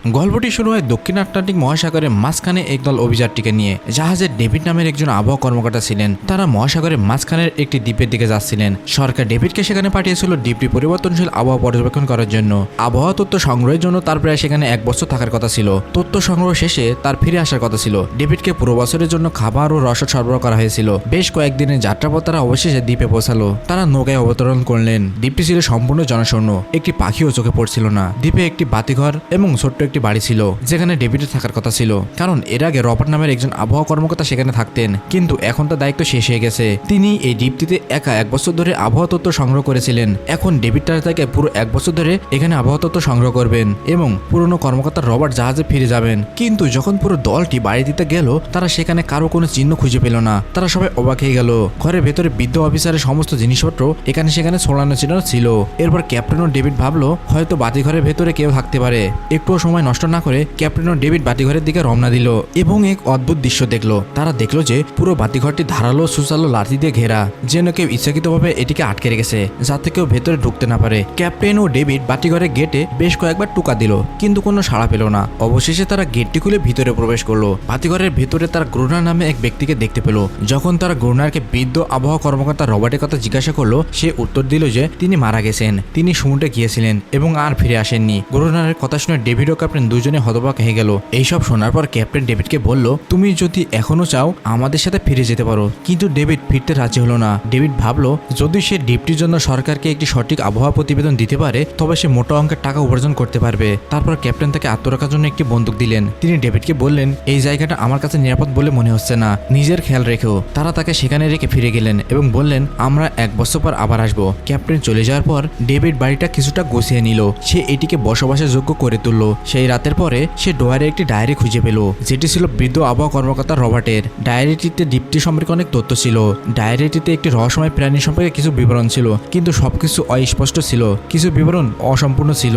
গল্পটি শুরু হয় দক্ষিণ আটলান্টিক মহাসাগরের মাঝখানে একদল অভিযাত্রীকে নিয়ে। জাহাজে ডেভিড নামের একজন আবহাওয়া কর্মকর্তা ছিলেন। তারা মহাসাগরের মাঝখানের একটি দ্বীপের দিকে যাচ্ছিলেন। সরকার ডেভিডকে সেখানে পাঠিয়েছিল দ্বীপটি পরিবর্তনশীল আবহাওয়া পর্যবেক্ষণ করার জন্য। আবহাওয়া তথ্য সংগ্রহের জন্য তার প্রায় সেখানে 1 বছর থাকার কথা ছিল। তথ্য সংগ্রহ শেষে তার ফিরে আসার কথা ছিল। ডেভিডকে পুরো বছরের জন্য খাবার ও রসদ সরবরাহ করা হয়েছিল। বেশ কয়েকদিনের যাত্রার পর তারা অবশেষে দ্বীপে পৌঁছালো। তারা নৌকায় অবতরণ করলেন। দ্বীপটি ছিল সম্পূর্ণ জনশূন্য। একটি পাখিও চোখে পড়ছিল না। দ্বীপে একটি বাতিঘর এবং ছোট্ট একটি বাড়ি ছিল যেখানে ডেভিডের থাকার কথা ছিল, কারণ এর আগে রবার্ট নামের একজন আবহাওয়া কর্মকর্তা সেখানে থাকতেন। কিন্তু এখন তার দায়িত্ব শেষ হয়ে গেছে। তিনি এই দ্বীপটিতে একা 1 বছর ধরে আবহাওয়া তথ্য সংগ্রহ করেছিলেন। এখন ডেভিড তার থেকে পুরো 1 বছর ধরে এখানে আবহাওয়া তথ্য সংগ্রহ করবেন এবং পুরনো কর্মকর্তা রবার্ট জাহাজে ফিরে যাবেন। কিন্তু যখন পুরো দলটি বাড়ি দিতে গেল, তারা সেখানে কারো কোনো চিহ্ন খুঁজে পেল না। তারা সবাই অবাক হয়ে গেল। ঘরের ভেতরে বৃদ্ধ অফিসারের সমস্ত জিনিসপত্র এখানে সেখানে ছড়ানো ছিল। এরপর ক্যাপ্টেন ও ডেভিড ভাবলো হয়তো বাতিঘরের ভেতরে কেউ থাকতে পারে। একটুও সময় নষ্ট না করে ক্যাপ্টেন ও ডেভিড বাতিঘরের দিকে রওনা দিল এবং এক অদ্ভুত দৃশ্য দেখলো। তারা দেখলো যে পুরো বাতিঘরটি ধারালো সুচালো লাঠি দিয়ে ঘেরা, যেন কেউ ইচ্ছাকৃতভাবে এটিকে আটকে রেখেছে যাতে কেউ ভেতরে ঢুকতে না পারে। ক্যাপ্টেন ও ডেভিড বাতিঘরের গেটে বেশ কয়েকবার টোকা দিল, কিন্তু কোনো সাড়া পেল না। অবশেষে তারা গেটটি খুলে ভিতরে প্রবেশ করলো। বাতিঘরের ভেতরে তারা গ্রুনার নামে এক ব্যক্তিকে দেখতে পেল। যখন তারা গ্রুনারকে বৃদ্ধ আবহাওয়া কর্মকর্তা রবার্টের কথা জিজ্ঞাসা করলো, সে উত্তর দিল যে তিনি মারা গেছেন। তিনি সমুদ্রে গিয়েছিলেন এবং আর ফিরে আসেননি। গ্রুনারের কথা শুনে ডেভিড ও ক্যাপ্টেন দুজনে হতবাক হয়ে গেল। এইসব শোনার পর ক্যাপ্টেন ডেভিডকে বলল, তুমি যদি এখনো চাও আমাদের সাথে ফিরে যেতে পারো। কিন্তু ডেভিড ফিরতে রাজি হলো না। ডেভিড ভাবলো যদি সে দ্বীপটির জন্য সরকারকে একটি সঠিক আবহাওয়া প্রতিবেদন দিতে পারে তবে সে মোটা অঙ্কের টাকা উপার্জন করতে পারবে। তারপর ক্যাপ্টেন তাকে আত্মরক্ষার জন্য একটি বন্দুক দিলেন। তিনি ডেভিডকে বললেন, এই জায়গাটা আমার কাছে নিরাপদ বলে মনে হচ্ছে না, নিজের খেয়াল রেখো। তারা তাকে সেখানে রেখে ফিরে গেলেন এবং বললেন, আমরা 1 বছর পর আবার আসবো। ক্যাপ্টেন চলে যাওয়ার পর ডেভিড বাড়িটা কিছুটা গুছিয়ে নিল। সে এটিকে বসবাসের যোগ্য করে তুলল। সেই রাতের পরে সে ডোয়ারে একটি ডায়েরি খুঁজে পেল, যেটি ছিল বৃদ্ধ আবহাওয়া কর্মকর্তা রবার্টের। ডায়েরিটিতে দ্বীপটি সম্পর্কে অনেক তথ্য ছিল। ডায়েরিটিতে একটি রহস্যময় প্রাণী সম্পর্কে কিছু বিবরণ ছিল, কিন্তু সবকিছু অস্পষ্ট ছিল। কিছু বিবরণ অসম্পূর্ণ ছিল।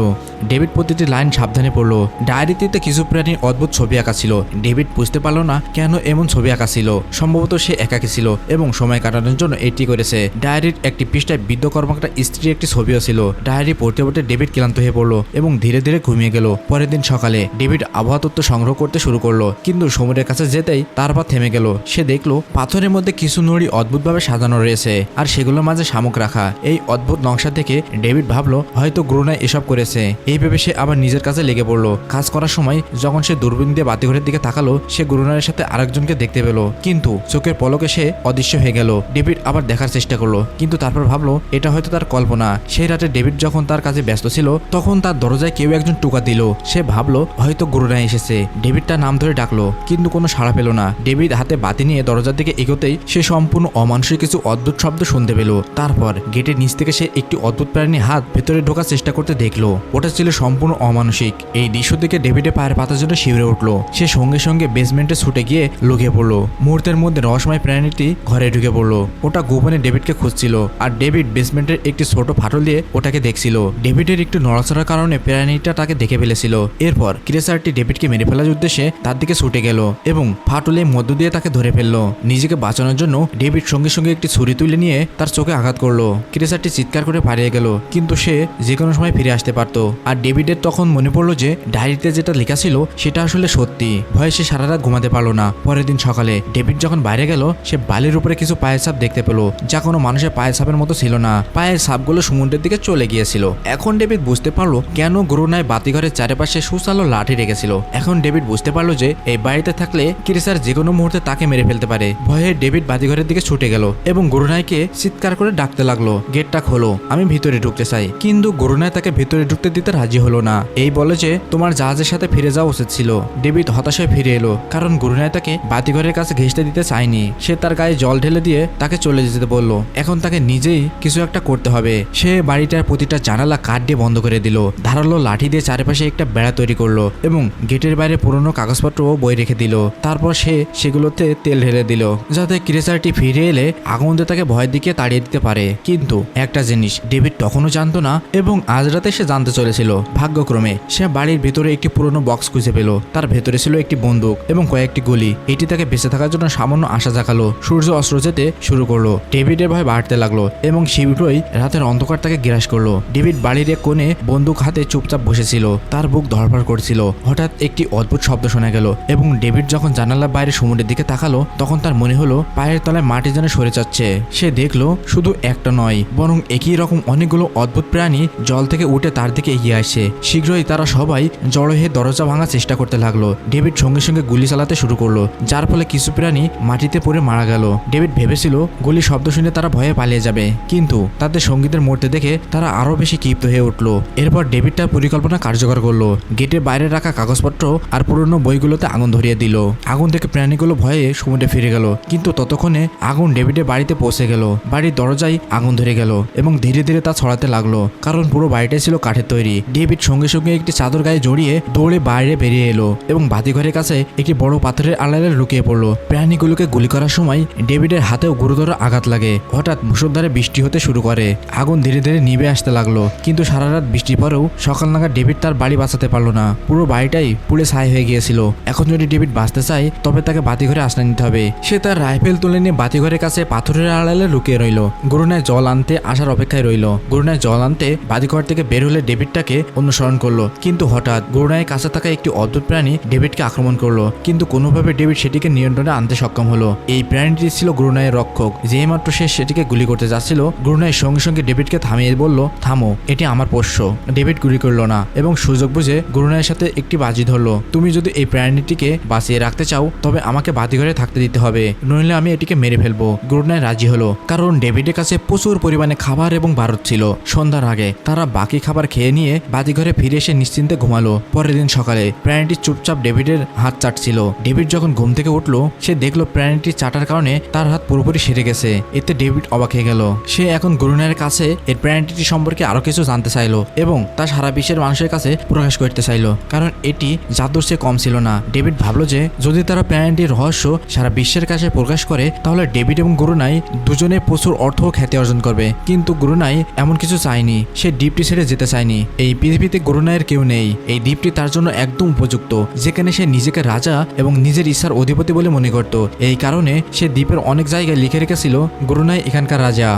ডেভিড প্রতিটি লাইন সাবধানে পড়ল। ডায়েরিটিতে কিছু প্রাণীর অদ্ভুত ছবি আঁকা ছিল। ডেভিড বুঝতে পারল না কেন এমন ছবি আঁকা ছিল। সম্ভবত সে একাকী ছিল এবং সময় কাটানোর জন্য এটি করেছে। ডায়েরির একটি পৃষ্ঠায় বৃদ্ধ কর্মকর্তা স্ত্রীর একটি ছবিও ছিল। ডায়েরি পড়তে পড়তে ডেভিড ক্লান্ত হয়ে পড়ল এবং ধীরে ধীরে ঘুমিয়ে গেল। পরের দিন সকালে ডেভিড আবহাওয়া তথ্য সংগ্রহ করতে শুরু করলো, কিন্তু সমুদ্রের কাছে যেতেই তার পা থেমে গেল। সে দেখলো পাথরের মধ্যে কিছু নুড়ি অদ্ভুতভাবে সাজানো রয়েছে আর সেগুলোর মাঝে শামুক রাখা। এই অদ্ভুত নকশা থেকে ডেভিড ভাবলো হয়তো গ্রুনা এসব করেছে। এই ভেবে সে আবার নিজের কাছে লেগে পড়লো। কাজ করার সময় যখন সে দূরবীন দিয়ে বাতিঘরের দিকে তাকালো, সে গ্রুনারের সাথে আরেকজনকে দেখতে পেল, কিন্তু চোখের পলকে সে অদৃশ্য হয়ে গেল। ডেভিড আবার দেখার চেষ্টা করলো, কিন্তু তারপর ভাবলো এটা হয়তো তার কল্পনা। সেই রাতে ডেভিড যখন তার কাজে ব্যস্ত ছিল তখন তার দরজায় কেউ একজন টোকা দিল। সে ভাবলো হয়তো গ্রুনা এসেছে। ডেভিড তার নাম ধরে ডাকলো, কিন্তু কোনো সাড়া পেল না। ডেভিড হাতে বাতি নিয়ে দরজার দিকে এগোতেই সে সম্পূর্ণ অমানুষিক কিছু অদ্ভুত শব্দ শুনতে পেল। তারপর গেটের নিচ থেকে সে একটি অদ্ভুত প্রাণী হাত ভেতরে ঢোকার চেষ্টা করতে দেখলো। ওটা ছিল সম্পূর্ণ অমানুষিক। এই দৃশ্য দেখে ডেভিডের পায়ের পাতার জন্য শিউরে উঠলো। সে সঙ্গে সঙ্গে বেসমেন্টে ছুটে গিয়ে লুকিয়ে পড়লো। মুহূর্তের মধ্যে রহস্যময় প্রাণীটি ঘরে ঢুকে পড়লো। ওটা গোপনে ডেভিডকে খুঁজছিল আর ডেভিড বেসমেন্টের একটি ছোট ফাটল দিয়ে ওটাকে দেখছিল। ডেভিডের একটু নড়াচড়ার কারণে প্রাণীটা তাকে দেখে ফেলেছিল। এরপর ক্রেসারটি ডেভিডকে মেরে ফেলার উদ্দেশ্যে তার দিকে ছুটে গেল এবং ফাটলের মধ্য দিয়ে তাকে ধরে ফেললো। নিজেকে বাঁচানোর জন্য ডেভিড সঙ্গে সঙ্গে একটি ছুরি তুলে নিয়ে তার চোখে আঘাত করলো। ক্রেসারটি চিৎকার করে পালিয়ে গেল, কিন্তু সে যে কোনো সময় ফিরে আসতে পারত। আর ডেভিডের তখন মনে পড়লো যে ডায়েরিতে যেটা লেখা ছিল সেটা আসলে সত্যি। ভয়ে সে সারা রাত ঘুমাতে পারলো না। পরের দিন সকালে ডেভিড যখন বাইরে গেল, সে বালির উপরে কিছু পায়ের ছাপ দেখতে পেল, যা কোনো মানুষের পায়ের ছাপের মতো ছিল না। পায়ের ছাপগুলো সমুদ্রের দিকে চলে গিয়েছিল। এখন ডেভিড বুঝতে পারলো কেন গ্রুনায় বাতিঘরের চারপাশে সুচালো লাঠি রেখেছিল। এখন ডেভিড বুঝতে পারলো যে এই বাড়িতে থাকলে ক্রেসার যে কোনো মুহূর্তে তাকে মেরে ফেলতে পারে। ভয়ে ডেভিড বাতিঘরের দিকে ছুটে গেল এবং গ্রুনাইকে চিৎকার করে ডাকতে লাগলো, গেটটা খোলো, আমি ভিতরে ঢুকতে চাই। কিন্তু গ্রুনাই তাকে ভিতরে ঢুকতে দিতে রাজি হলো না। এই বলে যে তোমার জাহাজের সাথে ফিরে যাওয়া উচিত ছিল। ডেভিড হতাশায় ফিরে এলো, কারণ গ্রুনাই তাকে বাতিঘরের কাছে ঘেঁষতে দিতে চায়নি। সে তার গায়ে জল ঢেলে দিয়ে তাকে চলে যেতে বললো। এখন তাকে নিজেই কিছু একটা করতে হবে। সে বাড়িটার প্রতিটা জানালা কাঠ দিয়ে বন্ধ করে দিল, ধারালো লাঠি দিয়ে চারপাশে একটা বেড়া তৈরি করলো এবং গেটের বাইরে পুরনো কাগজপত্র ও বই রেখে দিল। তারপর সে সেগুলোতে তেল ঢেলে দিল যাতে ক্রেসারটি ফিরে এলে আগুন দিয়ে তাকে ভয়ের দিকে তাড়িয়ে দিতে পারে। কিন্তু একটা জিনিস ডেভিড তখনও জানতো না এবং আজ রাতে সে জানতে চলেছিল। ভাগ্যক্রমে সে বাড়ির ভেতরে একটি পুরনো বক্স খুঁজে পেল। তার ভেতরে ছিল একটি বন্দুক এবং কয়েকটি গুলি। এটি তাকে বেঁচে থাকার জন্য সামান্য আশা জাগালো। সূর্য অস্ত্র যেতে শুরু করলো। ডেভিডের ভয় বাড়তে লাগলো এবং শীঘ্রই রাতের অন্ধকার তাকে গ্রাস করলো। ডেভিড বাড়ির এক কোণে বন্দুক হাতে চুপচাপ বসেছিল। তার বুক ধড়ফড় করছিল। হঠাৎ একটি অদ্ভুত শব্দ শোনা গেল এবং ডেভিড যখন জানালার বাইরে সমুদ্রের দিকে তাকালো তখন তার মনে হলো পায়ের তলায় মাটি যেন সরে যাচ্ছে। সে দেখলো শুধু একটা নয় বরং একই রকম অনেকগুলো অদ্ভুত প্রাণী জল থেকে উঠে তার দিকে এগিয়ে আসে। শীঘ্রই তারা সবাই জড়ো হয়ে দরজা ভাঙার চেষ্টা করতে লাগলো। ডেভিড সঙ্গে সঙ্গে গুলি চালাতে শুরু করলো, যার ফলে কিছু প্রাণী মাটিতে পড়ে মারা গেল। ডেভিড ভেবেছিল গুলি শব্দ শুনে তারা ভয়ে পালিয়ে যাবে, কিন্তু তাদের সঙ্গীদের মরতে দেখে তারা আরো বেশি ক্ষিপ্ত হয়ে উঠলো। এরপর ডেভিড তার পরিকল্পনা কার্যকর করলো। গেটের বাইরে রাখা কাগজপত্র আর পুরনো বইগুলোতে আগুন ধরিয়ে দিল। আগুন থেকে প্রাণীগুলো ভয়ে সমুদ্রে ফিরে গেল, কিন্তু ততক্ষণে আগুন ডেভিডের বাড়িতে পৌঁছে গেল। বাড়ির দরজায় আগুন ধরে গেল এবং ধীরে ধীরে তা ছড়াতে লাগলো, কারণ পুরো বাড়িটাই ছিল কাঠের তৈরি। ডেভিড সঙ্গে সঙ্গে একটি চাদর গায়ে জড়িয়ে দৌড়ে বাইরে বেরিয়ে এলো এবং বাতিঘরের কাছে একটি বড় পাথরের আড়ালে লুকিয়ে পড়লো। প্রাণীগুলোকে গুলি করার সময় ডেভিডের হাতেও গুরুতর আঘাত লাগে। হঠাৎ মুষলধারে বৃষ্টি হতে শুরু করে। আগুন ধীরে ধীরে নিভে আসতে লাগলো, কিন্তু সারা রাত বৃষ্টির পরেও সকাল নাগাদ ডেভিড তার বাড়ি বাঁচাতে পারলো না। পুরো বাড়িটাই পুড়ে ছাই হয়ে গিয়েছিল। এখন যদি ডেভিড বাঁচতে চায় তবে তাকে বাতিঘরে আশ্রয় নিতে হবে। সে তার রাইফেল তুলে নিয়ে বাতিঘরের কাছে পাথরের আড়ালে লুকিয়ে রইল। গুরুনায় জল আনতে আসার অপেক্ষায় রইল। গুরুনায় জল আনতে বাতিঘর থেকে বের হলে ডেভিডটাকে অনুসরণ করলো, কিন্তু হঠাৎ গুরুনায়ের কাছে থাকা একটি অদ্ভুত প্রাণী ডেভিডকে আক্রমণ করলো, কিন্তু কোনোভাবে ডেভিড সেটিকে নিয়ন্ত্রণে আনতে সক্ষম হলো। এই প্রাণীটি ছিল গুরুনায়ের রক্ষক। যেই মাত্র সে সেটিকে গুলি করতে যাচ্ছিল, গুরুনায়ের সঙ্গে সঙ্গে ডেভিডকে থামিয়ে বলল, থামো, এটি আমার পোষ্য। ডেভিড গুলি করলো না এবং সুযোগ বুঝে গুরুনায়ের সাথে একটি বাজি ধরলো। তুমি যদি এই প্রাণীটিকে বাঁচিয়ে রাখতে চাও তবে আমাকে বাতিঘরে থাকতে দিতে হবে, নইলে আমি এটিকে মেরে ফেলবো। গুরুনায় রাজি হলো, কারণ ডেভিডের কাছে প্রচুর পরিমাণে খাবার এবং বারুদ ছিল। সন্ধ্যার আগে তারা বাকি খাবার খেয়ে নিয়ে বাতিঘরে ফিরে এসে নিশ্চিন্তে ঘুমালো। পরের দিন সকালে প্রাণীটি চুপচাপ ডেভিডের হাত চাটছিল। ডেভিড যখন ঘুম থেকে উঠলো সে দেখলো প্রাণীটি চাটার কারণে তার হাত পুরোপুরি সেরে গেছে। এতে ডেভিড অবাক হয়ে গেল। সে এখন গুরুনায়ের কাছে এই প্রাণীটি সম্পর্কে আরো কিছু জানতে চাইলো এবং তা সারা বিশ্বের মানুষের কাছে প্রকাশ করতে চাইলো, কারণ এটি জাদুর চেয়ে কম ছিল না। ডেভিড ভাবলো যে যদি তারা প্রাণীটির রহস্য সারা বিশ্বের কাছে প্রকাশ করে তাহলে ডেভিড এবং গুরুনাই দুজনে প্রচুর অর্থ ও খ্যাতি অর্জন করবে। কিন্তু গুরুনাই এমন কিছু চায়নি। সে দ্বীপটি ছেড়ে যেতে চায়নি। এই পৃথিবীতে গুরুনায়ের কেউ নেই। এই দ্বীপটি তার জন্য একদম উপযুক্ত, যেখানে সে নিজেকে রাজা এবং নিজের ইচ্ছার অধিপতি বলে মনে করত। এই কারণে সে দ্বীপের অনেক জায়গায় লিখে রেখেছিল গুরুনাই এখানকার রাজা।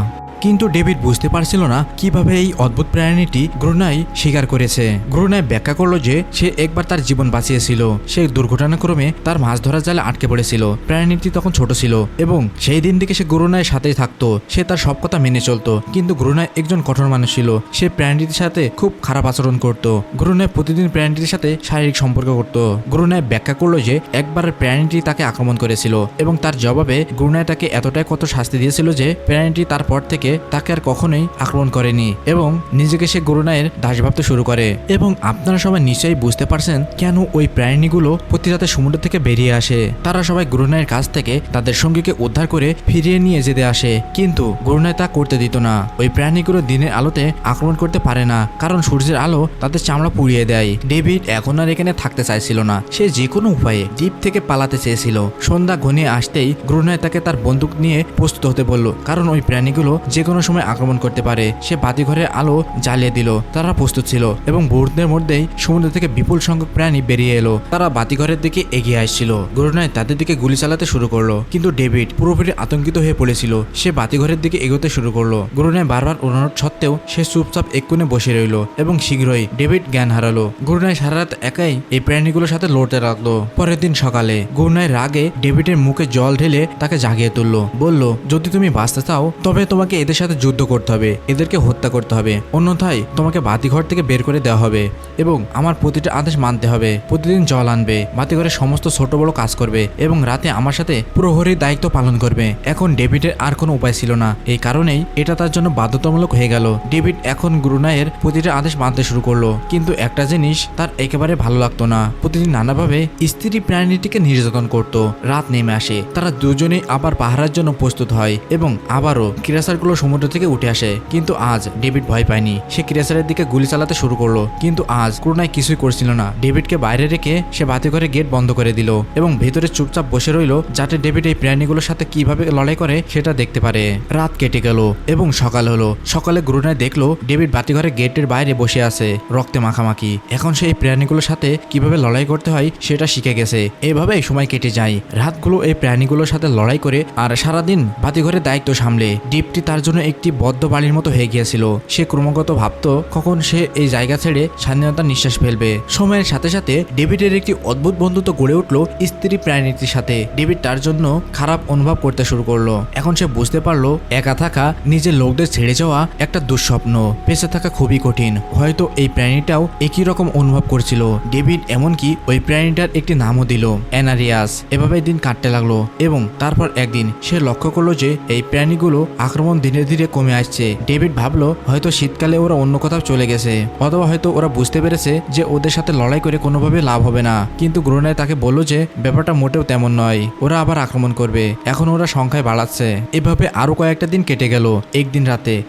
কিন্তু ডেভিড বুঝতে পারছিল না কিভাবে এই অদ্ভুত প্রাণীটি গুরুনাই স্বীকার করেছে। গুরুনাই ব্যাখ্যা করলো যে সে একবার তার জীবন বাঁচিয়েছিল। সে দুর্ঘটনাক্রমে তার মাছ ধরার জালে আটকে পড়েছিল। প্রাণীটি তখন ছোট ছিল এবং সেই দিন থেকে সে গুরুনায়ের সাথেই থাকতো। সে তার সব কথা মেনে চলতো, কিন্তু গুরুনাই একজন কঠোর মানুষ ছিল। সে প্রাণীটির সাথে খুব খারাপ আচরণ করত। গুরুনাই প্রতিদিন প্রাণীটির সাথে শারীরিক সম্পর্ক করত। গুরুনাই ব্যাখ্যা করলো যে একবার প্রাণীটি তাকে আক্রমণ করেছিল এবং তার জবাবে গুরুনাই তাকে এতটাই কত শাস্তি দিয়েছিল যে প্রাণীটি তারপর থেকে তাকে আর কখনোই আক্রমণ করেনি এবং নিজেকে সে গুরুনায়ের দাস ভাবতে শুরু করে। এবং আপনারা সবাই নিশ্চয়ই বুঝতে পারছেন কেন ওই প্রাণীগুলো প্রতি রাতে সমুদ্র থেকে বেরিয়ে আসে। তারা সবাই গুরুনায়ের কাছ থেকে তাদের সঙ্গীকে উদ্ধার করে ফিরিয়ে নিয়ে যেতে আসে, কিন্তু গুরুনায় তা করতে দিত না। ওই প্রাণীগুলো দিনের আলোতে আক্রমণ করতে পারে না, কারণ সূর্যের আলো তাদের চামড়া পুড়িয়ে দেয়। ডেভিড এখন আর এখানে থাকতে চাইছিল না। সে যে কোনো উপায়ে দ্বীপ থেকে পালাতে চেয়েছিল। সন্ধ্যা ঘনিয়ে আসতেই গুরুনায় তাকে তার বন্দুক নিয়ে প্রস্তুত হতে বলল, কারণ ওই প্রাণীগুলো যে কোনো সময় আক্রমণ করতে পারে। সে বাতিঘরের আলো জ্বালিয়ে দিল। তারা প্রস্তুত ছিল এবং মুহূর্তের মধ্যেই সমুদ্র থেকে বিপুল সংখ্যক প্রাণী বেরিয়ে এলো। তারা বাতিঘরের দিকে এগিয়ে আসছিল। গুরুনায় তাদের দিকে গুলি চালাতে শুরু করলো, কিন্তু ডেভিড পুরোপুরি আতঙ্কিত হয়ে পড়েছিল। সে বাতিঘরের দিকে এগোতে শুরু করলো। গুরুনায় বারবার অনুরোধ সত্ত্বেও সে চুপচাপ এক কোণে বসে রইল এবং শীঘ্রই ডেভিড জ্ঞান হারালো। গুরুনায় সারা রাত একাই এই প্রাণীগুলোর সাথে লড়তে লাগলো। পরের দিন সকালে গুরুনায় রাগে ডেভিডের মুখে জল ঢেলে তাকে জাগিয়ে তুললো। বলল, যদি তুমি বাঁচতে চাও তবে তোমাকে এদের সাথে যুদ্ধ করতে হবে, এদেরকে হত্যা করতে হবে, অন্যথায় তোমাকে বাতিঘর থেকে বের করে দেওয়া হবে এবং আমার প্রতিটা আদেশ মানতে হবে। প্রতিদিন জল আনবে, বাতিঘরের সমস্ত ছোট বড় কাজ করবে এবং রাতে আমার সাথে প্রহরীর দায়িত্ব পালন করবে। এখন ডেভিডের আর কোনো উপায় ছিল না। এই কারণেই এটা তার জন্য বাধ্যতামূলক হয়ে গেল। ডেভিড এখন গুরুনায়ের প্রতিটা আদেশ মানতে শুরু করলো, কিন্তু একটা জিনিস তার একেবারে ভালো লাগতো না। প্রতিদিন নানাভাবে স্ত্রী প্রাণীটিকে নির্যাতন করত। রাত নেমে আসে, তারা দুজনেই আবার পাহারার জন্য প্রস্তুত হয় এবং আবারও ক্রিয়াসারগুলো সমুদ্র থেকে উঠে আসে। কিন্তু আজ ডেভিড ভয় পায়নি। সে ক্রিয়াসারের দিকে গুলি চালাতে শুরু করলো, কিন্তু আজ গুরুনায় কিছুই করছিল না। ডেভিডকে বাইরে রেখে সে বাতিঘরে গেট বন্ধ করে দিল এবং ভেতরে চুপচাপ বসে রইল, যাতে ডেভিড এই প্রাণীগুলোর সাথে কিভাবে লড়াই করে সেটা দেখতে পারে। রাত কেটে গেল এবং সকাল হলো। সকালে গুরুনায় দেখলো ডেভিড বাতিঘরে গেটের বাইরে বসে আছে, রক্তে মাখামাখি। এখন সে এই প্রাণীগুলোর সাথে কিভাবে লড়াই করতে হয় সেটা শিখে গেছে। এভাবেই সময় কেটে যায়। রাতগুলো এই প্রাণীগুলোর সাথে লড়াই করে আর সারাদিন বাতিঘরের দায়িত্ব সামলে। দ্বীপটি তার জন্য একটি বদ্ধ বাড়ির মতো হয়ে গিয়েছিল। সে ক্রমাগত ভাবতো কখন সে এই জায়গা ছেড়ে স্বাধীনতার নিঃশ্বাস ফেলবে। সময়ের সাথে সাথে ডেভিডের একটি অদ্ভুত বন্ধুত্ব গড়ে উঠলো স্ত্রী প্রাণীটির সাথে। ডেভিড তার জন্য খারাপ অনুভব করতে শুরু করলো। এখন সে বুঝতে পারলো একা থাকা, নিজের লোকদের ছেড়ে যাওয়া একটা দুঃস্বপ্ন, বেঁচে থাকা খুবই কঠিন। হয়তো এই প্রাণীটাও একই রকম অনুভব করছিল। ডেভিড এমনকি ওই প্রাণীটার একটি নামও দিল, অ্যানারিয়াস। এভাবে দিন কাটতে লাগলো এবং তারপর একদিন সে লক্ষ্য করলো যে এই প্রাণীগুলো আক্রমণ ধীরে ধীরে কমে আসছে। ডেভিড ভাবলো হয়তো শীতকালে ওরা অন্য কোথাও চলে গেছে, অথবা হয়তো ওরা বুঝতে পেরেছে যে ওদের সাথে লড়াই করে কোনোভাবে লাভ হবে না। কিন্তু গ্রোনায় তাকে বলল যে ব্যাপারটা মোটেও তেমন নয়, ওরা আবার আক্রমণ করবে, এখন ওরা সংখ্যায় বাড়াচ্ছে। এভাবে আরো কয়েকটা দিন কেটে গেল। একদিন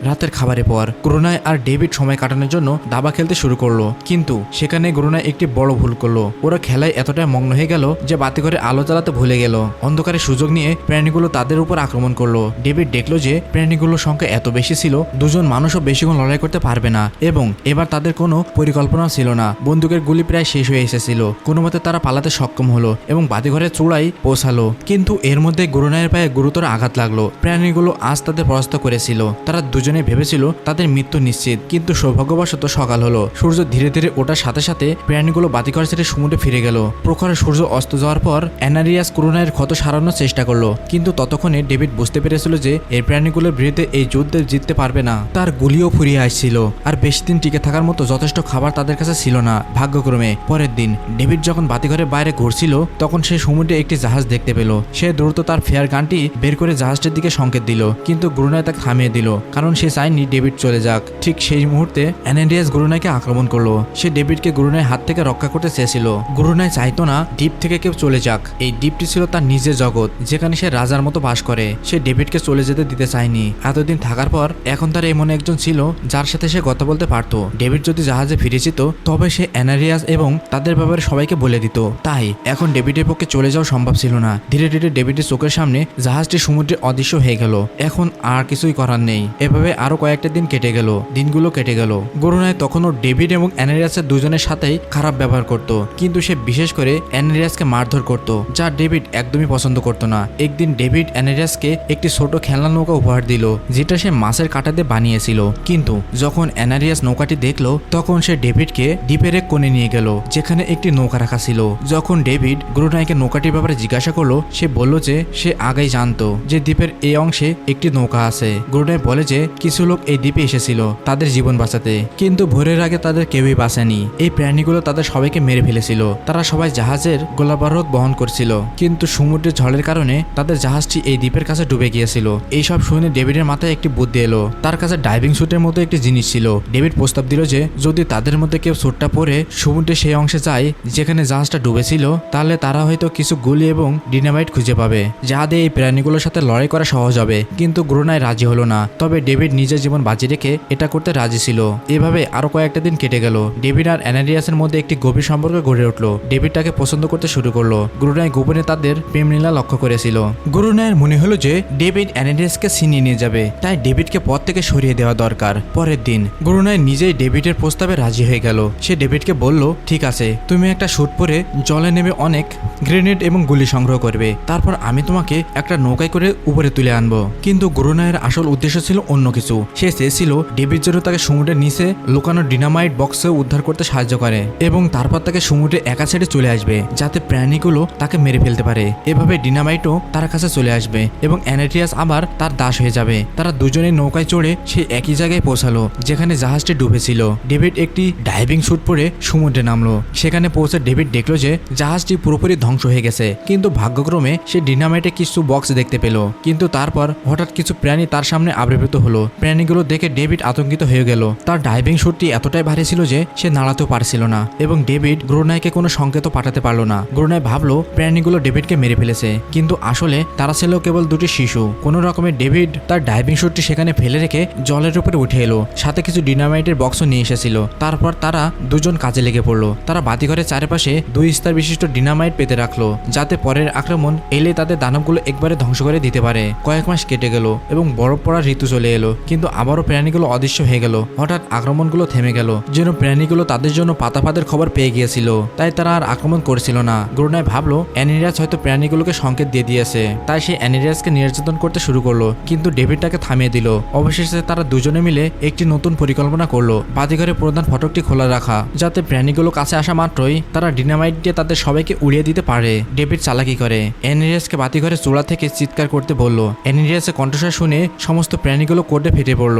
রাতের খাবারের পর গ্রোনায় আর ডেভিড সময় কাটানোর জন্য দাবা খেলতে শুরু করলো। কিন্তু সেখানে গ্রোনায় একটি বড় ভুল করলো। ওরা খেলায় এতটাই মগ্ন হয়ে গেল যে বাতিঘরে আলো জ্বালাতে ভুলে গেল। অন্ধকারের সুযোগ নিয়ে প্রাণীগুলো তাদের উপর আক্রমণ করলো। ডেভিড দেখলো যে প্রাণীগুলোর সংখ্যা এত বেশি ছিল, দুজন মানুষও বেশিক্ষণ লড়াই করতে পারবে না এবং এবার তাদের কোনো পরিকল্পনা ছিল না। বন্দুকের গুলি প্রায় শেষ হয়ে এসেছিল। কোনো মতে তারা পালাতে সক্ষম হলো এবং বাতিঘরের চূড়ায় পৌঁছালো। কিন্তু এর মধ্যে গ্রোনায়ের পায়ে গুরুতর আঘাত লাগলো। প্রাণীগুলো আজ তাদের পরাস্ত করেছিল। তারা দুজনে ভেবেছিল তাদের মৃত্যু নিশ্চিত, কিন্তু সৌভাগ্যবশত সকাল হলো। সূর্য ধীরে ধীরে ওঠার সাথে সাথে প্রাণীগুলো বাতিঘর ছেড়ে সমুদ্রে ফিরে গেল। প্রখর সূর্য অস্ত যাওয়ার পর অ্যানারিয়াস গ্রোনায়ের ক্ষত সারানোর চেষ্টা করলো, কিন্তু ততক্ষণে ডেভিড বুঝতে পেরেছিল যে এই প্রাণীগুলোর বিরুদ্ধে এই যুদ্ধে জিততে পারবে না। তার গুলিও ফুরিয়ে আসছিল আর বেশি দিন টিকে থাকার মতো যথেষ্ট খাবার তাদের কাছে ছিল না। ভাগ্যক্রমে পরের দিন ডেভিড যখন বাতিঘরের বাইরে ঘুরছিল তখন সে সমুদ্রে একটি জাহাজ দেখতে পেল। সে দ্রুত তার ফেয়ার গানটি বের করে জাহাজটির দিকে সংকেত দিল, কিন্তু গ্রোনায় তাকে থামিয়ে দিল, কারণ সে চায়নি ডেভিড চলে যাক। ঠিক সেই মুহূর্তে অ্যানারিয়াস গ্রোনায়কে আক্রমণ করলো। সে ডেভিডকে গ্রোনায়ের হাত থেকে রক্ষা করতে চেয়েছিল। গ্রোনায় চাইতো না দ্বীপ থেকে কেউ চলে যাক। এই দ্বীপটি ছিল তার নিজের জগৎ, যেখানে সে রাজার মতো বাস করে। সে ডেভিডকে চলে যেতে দিতে চায়নি। এতদিন থাকার পর এখন তার এমন একজন ছিল যার সাথে সে কথা বলতে পারত। ডেভিড যদি জাহাজে ফিরে যেত তবে সে অ্যানারিয়াস এবং তাদের ব্যাপারে সবাইকে বলে দিত। তাই এখন ডেভিডের পক্ষে চলে যাওয়া সম্ভব ছিল না। ধীরে ধীরে ডেভিডের চোখের সামনে জাহাজটি সমুদ্রে অদৃশ্য হয়ে গেল। এখন আর কিছুই করার নেই। এভাবে আরো কয়েকটা দিন কেটে গেল। দিনগুলো কেটে গেল। গ্রোনায় তখনও ডেভিড এবং অ্যানারিয়াসের দুজনের সাথেই খারাপ ব্যবহার করত, কিন্তু সে বিশেষ করে অ্যানারিয়াসকে মারধর করত, যা ডেভিড একদমই পছন্দ করত না। একদিন ডেভিড অ্যানারিয়াসকে একটি ছোট খেলনা নৌকা উপহার দিল, যেটা সে মাছের কাঁটা দিয়ে বানিয়েছিল। কিন্তু যখন অ্যানারিয়াস নৌকাটি দেখলো তখন সে ডেভিডকে দ্বীপের এক কোণে নিয়ে গেল, যেখানে একটি নৌকা রাখা ছিল। যখন ডেভিড গ্রোনায়কে নৌকাটির ব্যাপারে জিজ্ঞাসা করলো, সে বলল যে সে আগেই জানতো যে দ্বীপের এই অংশে একটি নৌকা আছে। গ্রোনায় বলে যে কিছু লোক এই দ্বীপে এসেছিল তাদের জীবন বাঁচাতে, কিন্তু ভোরের আগে তাদের কেউই বাঁচেনি। এই প্রাণীগুলো তাদের সবাইকে মেরে ফেলেছিল। তারা সবাই জাহাজের গোলাবারুদ বহন করছিল, কিন্তু সমুদ্রের ঝড়ের কারণে তাদের জাহাজটি এই দ্বীপের কাছে ডুবে গিয়েছিল। এইসব শুনে ডেভিডের মাথায় একটি বুদ্ধি এলো। তার কাছে ডাইভিং স্যুটের মতো একটি জিনিস ছিল। ডেভিড প্রস্তাব দিল যে যদি তাদের মধ্যে কেউ স্যুটটা পরে সমুদ্রে সেই অংশে যায় যেখানে জাহাজটা ডুবেছিল, তাহলে তারা হয়তো কিছু গুলি এবং ডিনামাইট খুঁজে পাবে, যা দিয়ে এই প্রাণীগুলোর সাথে লড়াই করা সহজ হবে। কিন্তু গ্রোনায় রাজি হলো না। তবে ডেভিড নিজের জীবন বাজি রেখে এটা করতে রাজি ছিল। এভাবে আরো কয়েকটা দিন কেটে গেল। ডেভিড আর অ্যানারিয়াসের মধ্যে একটি গভীর সম্পর্ক গড়ে উঠলো। ডেভিড তাকে পছন্দ করতে শুরু করলো। গ্রোনায় গোপনে তাদের প্রেমলীলা লক্ষ্য করেছিল। গ্রোনায়ের মনে হলো যে ডেভিড অ্যানারিয়াসকে ছিনিয়ে নিয়ে যাবে, তাই ডেভিডকে পথ থেকে সরিয়ে দেওয়া দরকার। পরের দিন গ্রোনায় নিজেই ডেভিডের প্রস্তাবে রাজি হয়ে গেল। সে ডেভিডকে বলল, ঠিক আছে, তুমি একটা স্যুট পরে জলে নেমে অনেক গ্রেনেড এবং গুলি সংগ্রহ করবে, তারপর আমি তোমাকে একটা নৌকায় করে উপরে তুলে আনবো। কিন্তু গ্রোনায়ের আসল উদ্দেশ্য ছিল অন্য কিছু। সে চেয়েছিল ডেভিড যেন তাকে সমুদ্রের নিচে লুকানো ডিনামাইট বক্সে উদ্ধার করতে সাহায্য করে এবং তারপর তাকে সমুদ্রে একা ছেড়ে চলে আসবে, যাতে প্রাণীগুলো তাকে মেরে ফেলতে পারে। এভাবে ডিনামাইটও তার কাছে চলে আসবে এবং অ্যানারিয়াস আবার তার দাস হয়ে যাবে। তারা দুজনে নৌকায় চড়ে সেই একই জায়গায় পৌঁছালো যেখানে জাহাজটি ডুবেছিল। ডেভিড একটি ডাইভিং স্যুট পরে সমুদ্রে নামলো। সেখানে পৌঁছে ডেভিড দেখলো যে জাহাজটি পুরোপুরি ধ্বংস হয়ে গেছে, কিন্তু ভাগ্যক্রমে সে ডিনামাইটে কিছু বক্স দেখতে পেল। কিন্তু তারপর হঠাৎ কিছু প্রাণী তার সামনে আবির্ভূত হলো। প্রাণীগুলো দেখে ডেভিড আতঙ্কিত হয়ে গেল। তার ডাইভিং স্যুটটি এতটাই ভারী ছিল যে সে নাড়াতেও পারছিল না এবং ডেভিড গ্রোনায়কে কোনো সংকেতও পাঠাতে পারলো না। গ্রোনায় ভাবলো প্রাণীগুলো ডেভিডকে মেরে ফেলেছে, কিন্তু আসলে তারা ছিল কেবল দুটি শিশু। কোনো রকমের ডেভিড তার ডাইভিং স্যুটটি সেখানে ফেলে রেখে জলের উপরে উঠে এলো। সাথে কিছু ডিনামাইটের বক্সও নিয়ে এসেছিল। তারপর তারা দুজন কাজে লেগে পড়লো। তারা বাতিঘরের চারপাশে 2 স্তর বিশিষ্ট ডিনামাইট পেতে রাখলো, যাতে পরের আক্রমণ এলে তাদের দানবগুলো একবারে ধ্বংস করে দিতে পারে। কয়েক মাস কেটে গেল এবং বরফ পড়ার ঋতু চলে এলো, কিন্তু আবারও প্রাণীগুলো অদৃশ্য হয়ে গেল। হঠাৎ আক্রমণগুলো থেমে গেল, যেন প্রাণীগুলো তাদের জন্য পাতাফাদের খবর পেয়ে গিয়েছিল। তাই তারা আর আক্রমণ করছিল না। গ্রোনায় ভাবলো অ্যানারিয়াস হয়তো প্রাণীগুলোকে সংকেত দিয়ে দিয়েছে, তাই সে অ্যানারিয়াসকে নির্যাতন করতে শুরু করলো। কিন্তু ডেভিড ডেভিডটাকে থামিয়ে দিল। অবশেষে তারা দুজনে মিলে একটি নতুন পরিকল্পনা করলো, বাতিঘরের প্রধান ফটকটি খোলা রাখা, যাতে প্রাণীগুলো কাছে আসা মাত্রই তারা ডিনামাইট দিয়ে তাদের সবাইকে উড়িয়ে দিতে পারে। ডেভিড চালাকি করে এনিরিয়াসকে বাতিঘরের চূড়া থেকে চিৎকার করতে বলল। এনিরিয়াসের কণ্ঠস্বর শুনে সমস্ত প্রাণীগুলো কোর্টে ফেটে পড়ল।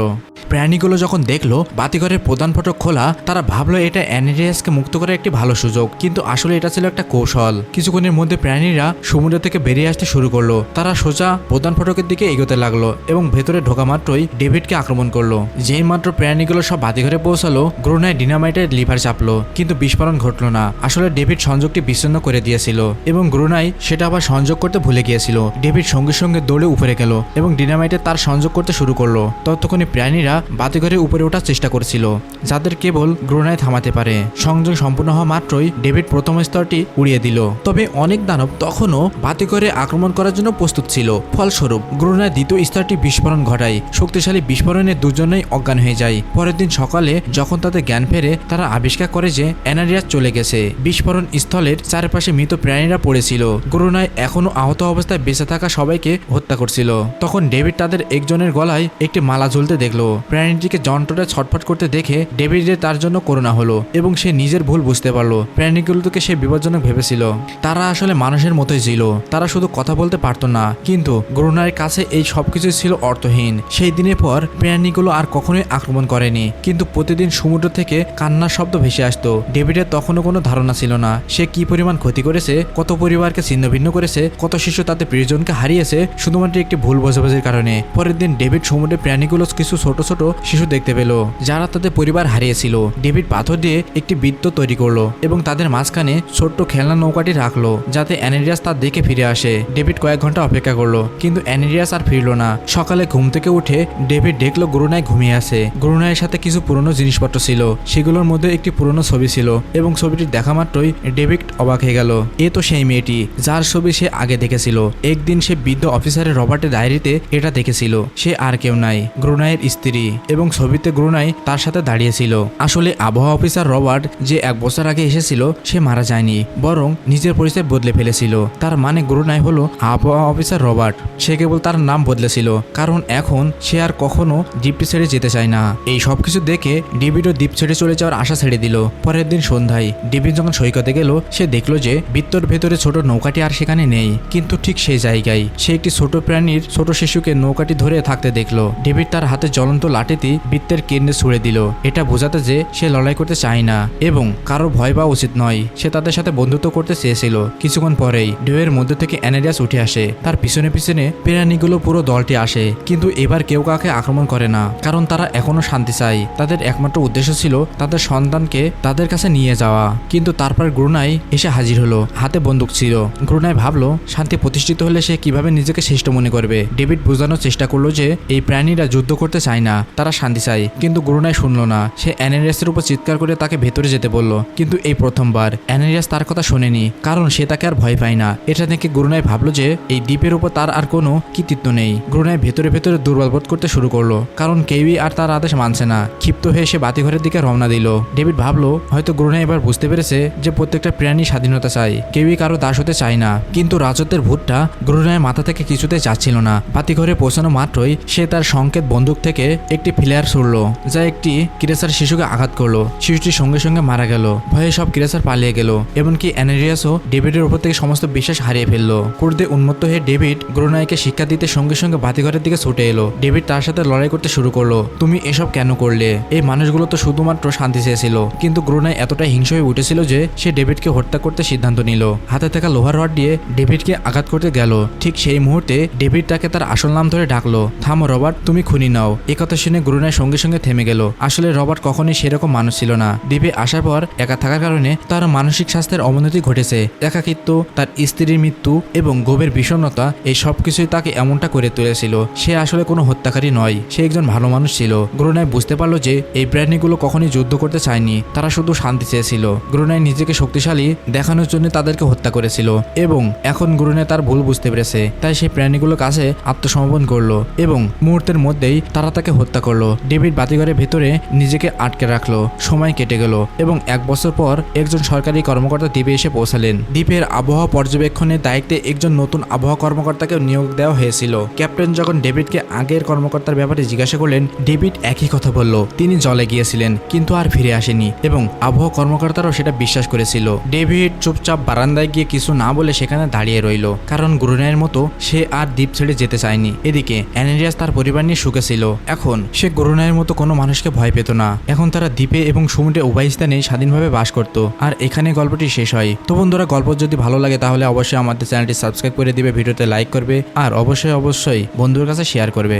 প্রাণীগুলো যখন দেখলো বাতিঘরের প্রধান ফটক খোলা, তারা ভাবলো এটা এনিরিয়াসকে মুক্ত করার একটি ভালো সুযোগ, কিন্তু আসলে এটা ছিল একটা কৌশল। কিছুক্ষণের মধ্যে প্রাণীরা সমুদ্র থেকে বেরিয়ে আসতে শুরু করলো। তারা সোজা প্রধান ফটকের দিকে এগোতে লাগলো এবং ভেতরে ঢোকা মাত্রই ডেভিডকে আক্রমণ করলো। যেই মাত্র প্রাণীগুলো সব বাতিঘরে পৌঁছালো, গ্রোনায় ডিনামাইটের লিভার চাপলো, কিন্তু বিস্ফোরণ ঘটলো না। আসলে ডেভিড সংযোগটি বিচ্ছিন্ন করে দিয়েছিল এবং গ্রোনাই সেটা আবার সংযোগ করতে ভুলে গিয়েছিল। ডেভিড সঙ্গে সঙ্গে দৌড়ে উপরে গেল এবং ডিনামাইটে তার সংযোগ করতে শুরু করলো। ততক্ষণে প্রাণীরা বাতিঘরের উপরে ওঠার চেষ্টা করছিল, যাদের কেবল গ্রোনায় থামাতে পারে। সংযোগ সম্পূর্ণ হওয়া মাত্রই ডেভিড প্রথম স্তরটি উড়িয়ে দিল। তবে অনেক দানব তখনও বাতিঘরে আক্রমণ করার জন্য প্রস্তুত ছিল। ফলস্বরূপ গ্রোনায় দ্বিতীয় স্তরটি বিস্ফোরণ ঘটায়। শক্তিশালী বিস্ফোরণে দুজনেই অজ্ঞান হয়ে যায়। পরের দিন সকালে যখন তাদের জ্ঞান ফেরে, তারা আবিষ্কার করে যে এনারিয়াস চলে গেছে। বিস্ফোরণ স্থলের চারপাশে মৃত প্রাণীরা পড়েছিল। গ্রোনায় এখনো আহত অবস্থায় বেঁচে থাকা সবাইকে হত্যা করছিল। তখন ডেভিড তাদের একজনের গলায় একটি মালা ঝুলতে দেখলো। প্রাণীটিকে যন্ত্রটা ছটফট করতে দেখে ডেভিডের তার জন্য করুণা হলো এবং সে নিজের ভুল বুঝতে পারলো। প্রাণীগুলোকে সে বিপজ্জনক ভেবেছিল। তারা আসলে মানুষের মতোই ছিল, তারা শুধু কথা বলতে পারতো না। কিন্তু গ্রোনার কাছে এই সবকিছু ছিল অর্থহীন। সেই দিনের পর প্রাণীগুলো আর কখনোই আক্রমণ করেনি, কিন্তু প্রতিদিন সমুদ্র থেকে কান্নার শব্দ ভেসে আসতো। ডেভিডের তখনও কোনো ধারণা ছিল না সে কি পরিমাণ ক্ষতি করেছে, কত পরিবারকে ছিন্ন ভিন্ন করেছে, কত শিশু তাদের প্রিয়জনকে হারিয়েছে শুধুমাত্র একটি ভুল বোঝাবুঝির কারণে। পরের দিন ডেভিড সমুদ্রের প্রাণীগুলো কিছু ছোট ছোট শিশু দেখতে পেল, যারা তাদের পরিবার হারিয়েছিল। ডেভিড পাথর দিয়ে একটি বৃত্ত তৈরি করলো এবং তাদের মাঝখানে ছোট্ট খেলনা নৌকাটি রাখলো, যাতে অ্যানেরিয়াস তার দেখে ফিরে আসে। ডেভিড কয়েক ঘন্টা অপেক্ষা করলো, কিন্তু অ্যানেরিয়াস আর ফিরলো না। সকালে ঘুম থেকে উঠে ডেভিড দেখলো গ্রোনায় ঘুমিয়ে আছে। গ্রোনায়ের সাথে কিছু পুরনো জিনিসপত্র ছিল, সেগুলোর মধ্যে একটি পুরনো ছবি ছিল এবং ছবিটি দেখা মাত্রই ডেভিড অবাক হয়ে গেল। এ তো সেই মেয়েটি যার ছবি সে আগে দেখেছিল। একদিন সে বৃদ্ধ অফিসারের রবার্টের ডায়েরিতে এটা দেখেছিল। সে আর কেউ নাই, গ্রোনায়ের স্ত্রী, এবং ছবিতে গ্রোনাই তার সাথে দাঁড়িয়েছিল। আসলে আবহাওয়া অফিসার রবার্ট যে 1 বছর আগে এসেছিল সে মারা যায়নি, বরং নিজের পরিচয় বদলে ফেলেছিল। তার মানে গ্রোনাই হলো আবহাওয়া অফিসার রবার্ট। সে কেবল তার নাম বদলেছিল, কারণ এখন সে আর কখনো দ্বীপটি ছেড়ে যেতে চায় না। এই সবকিছু দেখে ডেভিডও দ্বীপ ছেড়ে চলে যাওয়ার আশা ছেড়ে দিল। পরের দিন সন্ধ্যায় ডেভিড যখন সৈকতে গেল, সে দেখলো যে বৃত্তর ভেতরে ছোট নৌকাটি আর সেখানে নেই, কিন্তু ঠিক সেই জায়গায় সে একটি ছোট প্রাণীর ছোট শিশুকে নৌকাটি ধরে থাকতে দেখলো। ডেভিড তার হাতে জ্বলন্ত লাঠিটি বৃত্তের কেন্দ্রে ছুড়ে দিল, এটা বোঝাতে যে সে লড়াই করতে চায় না এবং কারো ভয় পাওয়া উচিত নয়। সে তাদের সাথে বন্ধুত্ব করতে চেয়েছিল। কিছুক্ষণ পরেই ঢেউয়ের মধ্যে থেকে অ্যানেরিয়াস উঠে আসে। তার পিছনে পিছনে প্রাণীগুলো পুরো দলটি আসে, কিন্তু এবার কেউ কাউকে আক্রমণ করে না, কারণ তারা এখনো শান্তি চায়। তাদের একমাত্র উদ্দেশ্য ছিল তাদের সন্তানকে তাদের কাছে নিয়ে যাওয়া। কিন্তু তারপর গ্রোনাই এসে হাজির হলো, হাতে বন্দুক ছিল। গ্রোনাই ভাবলো শান্তি প্রতিষ্ঠিত হলে সে কিভাবে নিজেকে শ্রেষ্ঠ মনে করবে। ডেভিড বোঝানোর চেষ্টা করলো যে এই প্রাণীরা যুদ্ধ করতে চায় না, তারা শান্তি চায়। কিন্তু গ্রোনাই শুনলো না। সে অ্যানেরিয়াসের উপর চিৎকার করে তাকে ভেতরে যেতে বলল, কিন্তু এই প্রথমবার অ্যানেরিয়াস তার কথা শোনেনি, কারণ সে তাকে আর ভয় পায় না। এটা দেখে গ্রোনাই ভাবলো যে এই দ্বীপের উপর তার আর কোনো কৃতিত্ব নেই। গ্রোনাই ভেতরে ভেতরে দুর্বল বোধ করতে শুরু করলো, কারণ কেউই আর তার আদেশ মানছে না। ক্ষিপ্ত হয়ে সে বাতিঘরের দিকে রওনা দিল। ডেভিড ভাবলো হয়তো গ্রোনাই এবার বুঝতে পেরেছে যে প্রত্যেকটা প্রাণী স্বাধীনতা চায়, কেউই কারো দাস হতে চায় না। কিন্তু রাজত্বের ভূতটা গ্রোনাইয়ের মাথা থেকে কিছুতে যাচ্ছিল না। বাতিঘরে পৌঁছানো মাত্রই সে তার সংকেত বন্দুক থেকে একটি ফ্লেয়ার ছুড়লো, যা একটি ক্রেসার শিশুকে আঘাত করলো। শিশুটি সঙ্গে সঙ্গে মারা গেল। ভয়ে সব ক্রেসার পালিয়ে গেল, এমনকি অ্যানেরিয়াসও ডেভিডের উপর থেকে সমস্ত বিশ্বাস হারিয়ে ফেললো। ক্রোধে উন্মত্ত হয়ে ডেভিড গ্রোনাইকে শিক্ষা দিতে সঙ্গে সঙ্গে বাতিঘরের দিকে ছুটে এলো। ডেভিড তার সাথে লড়াই করতে শুরু করলো। তুমি এসব কেন করলে? এই মানুষগুলো তো শুধুমাত্র শান্তি চেয়েছিল। কিন্তু গ্রোনাই এতটাই হিংস্র হয়ে উঠেছিল যে সে ডেভিডকে হত্যা করতে সিদ্ধান্ত নিল। হাতে থাকা লোহার রড দিয়ে ডেভিডকে আঘাত করতে গেল। ঠিক সেই মুহূর্তে ডেভিড তাকে তার আসল নাম ধরে ডাকলো, থামো রবার্ট, তুমি খুনি নাও। একথা শুনে গ্রোনাই সঙ্গে সঙ্গে থেমে গেল। আসলে রবার্ট কখনোই সেরকম মানুষ ছিল না। দ্বীপে আসার পর একা থাকার কারণে তার মানসিক স্বাস্থ্যের অবনতি ঘটেছে। একাকিত্ব, তার স্ত্রীর মৃত্যু এবং গভীর বিষণ্ণতা, এই সবকিছুই তাকে এমনটা করে তুলেছিল। সে আসলে কোনো হত্যাকারী নয়, সে একজন ভালো মানুষ ছিল। গ্রোনাই বুঝতে পারলো যে এই প্রাণীগুলো কখনোই যুদ্ধ করতে চায়নি, তারা শুধু শান্তি চেয়েছিল। গ্রোনাই নিজেকে শক্তিশালী দেখানোর জন্য তাদেরকে হত্যা করেছিল এবং এখন গ্রোনাই তার ভুল বুঝতে পেরেছে। তাই সেই প্রাণীগুলোর কাছে আত্মসমর্পণ করলো এবং মুহূর্তের মধ্যেই তারা তাকে হত্যা করলো। ডেভিড বাতিঘরের ভেতরে নিজেকে আটকে রাখলো। সময় কেটে গেল এবং 1 বছর পর একজন সরকারি কর্মকর্তা দ্বীপে এসে পৌঁছালেন। দ্বীপের আবহাওয়া পর্যবেক্ষণের দায়িত্বে একজন নতুন আবহাওয়া কর্মকর্তাকে নিয়োগ দেওয়া হয়েছিল। ক্যাপ্টেন যখন ডেভিডকে আগের কর্মকর্তার ব্যাপারে জিজ্ঞাসা করলেন, ডেভিড একই কথা বলল। তিনি জলে গিয়েছিলেন কিন্তু আর ফিরে আসেনি এবং আবহাওয়া কর্মকর্তারাও সেটা বিশ্বাস করেছিল। ডেভিড চুপচাপ বারান্দায় গিয়ে কিছু না বলে সেখানে দাঁড়িয়ে রইল, কারণ গ্রুনাইয়ের মতো সে আর দ্বীপ ছেড়ে যেতে চায়নি। এদিকে অ্যানেরিয়াস তার পরিবার নিয়ে সুখে ছিল। এখন সে গ্রুনাইয়ের মতো কোনো মানুষকে ভয় পেত না। এখন তারা দ্বীপে এবং সমুদ্রে উভয় স্থানে স্বাধীনভাবে বাস করত। আর এখানে গল্পটি শেষ হয়। তো বন্ধুরা, গল্প যদি ভালো লাগে তাহলে অবশ্যই আমাদের চ্যানেলটি সাবস্ক্রাইব করে দিবে, ভিডিওতে লাইক করবে আর অবশ্যই বন্ধুর কাছে শেয়ার করবে।